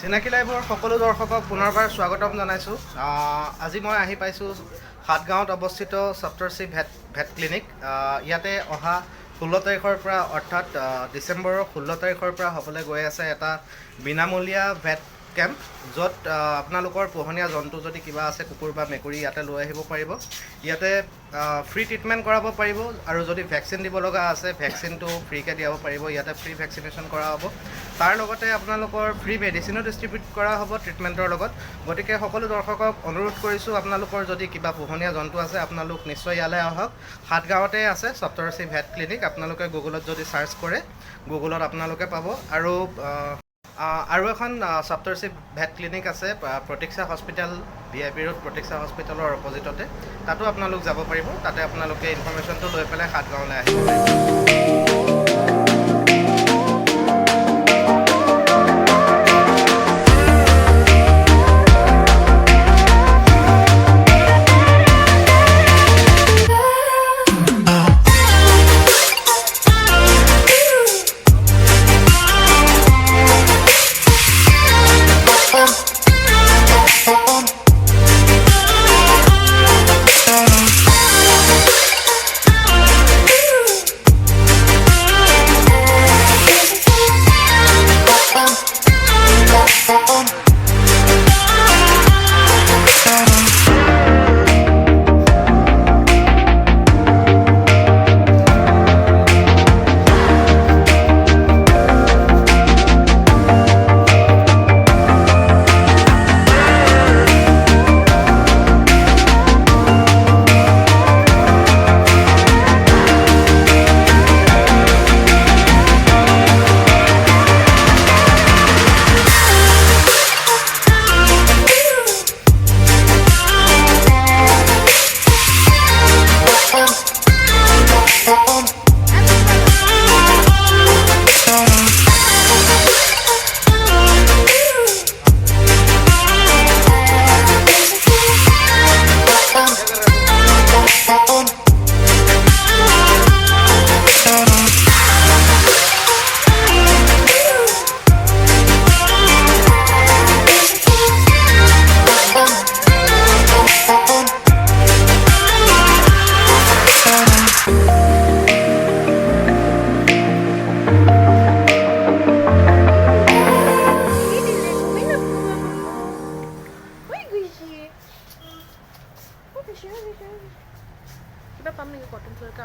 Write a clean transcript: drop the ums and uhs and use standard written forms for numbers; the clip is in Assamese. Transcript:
চিনাকি লাইভৰ সকলো দৰ্শকক পুনৰবাৰ স্বাগতম জনাইছোঁ। আজি মই আহি পাইছোঁ সাতগাঁৱত অৱস্থিত সপ্তৰ্ষি ভেট ক্লিনিক। ইয়াতে অহা 16 তাৰিখৰ পৰা অৰ্থাৎ ডিচেম্বৰৰ 16 তাৰিখৰ পৰা হ'বলৈ গৈ আছে এটা বিনামূলীয়া ভেট কেম্প, য'ত আপোনালোকৰ পোহনীয়া জন্তু যদি কিবা আছে, কুকুৰ বা মেকুৰী, ইয়াতে লৈ আহিব পাৰিব। ইয়াতে ফ্ৰী ট্ৰিটমেণ্ট কৰাব পাৰিব আৰু যদি ভেকচিন দিব লগা আছে ভেকচিনটো ফ্ৰীকৈ দিয়াব পাৰিব। ইয়াতে ফ্ৰী ভেকচিনেশ্যন কৰা হ'ব। তাৰ লগতে আপোনালোকৰ ফ্ৰী মেডিচিনো ডিষ্ট্ৰিবিউট কৰা হ'ব ট্ৰিটমেণ্টৰ লগত। গতিকে সকলো দৰ্শকক অনুৰোধ কৰিছোঁ, আপোনালোকৰ যদি কিবা পোহনীয়া জন্তু আছে আপোনালোক নিশ্চয় ইয়ালৈ আহক। সাতগাঁৱতে আছে সপ্তৰ্ষি ভেট ক্লিনিক। আপোনালোকে গুগলত যদি চাৰ্চ কৰে গুগলত আপোনালোকে পাব। আৰু এখন সপ্তৰ্ষি ভেট ক্লিনিক আছে প্ৰতীক্ষা হস্পিটেল, VIP ৰোড প্ৰতীক্ষা হস্পিটেলৰ অপজিটতে। তাতো আপোনালোক যাব পাৰিব। তাতে আপোনালোকে ইনফৰ্মেশ্যনটো লৈ পেলাই সাতগাঁৱলৈ আহিব পাৰিব।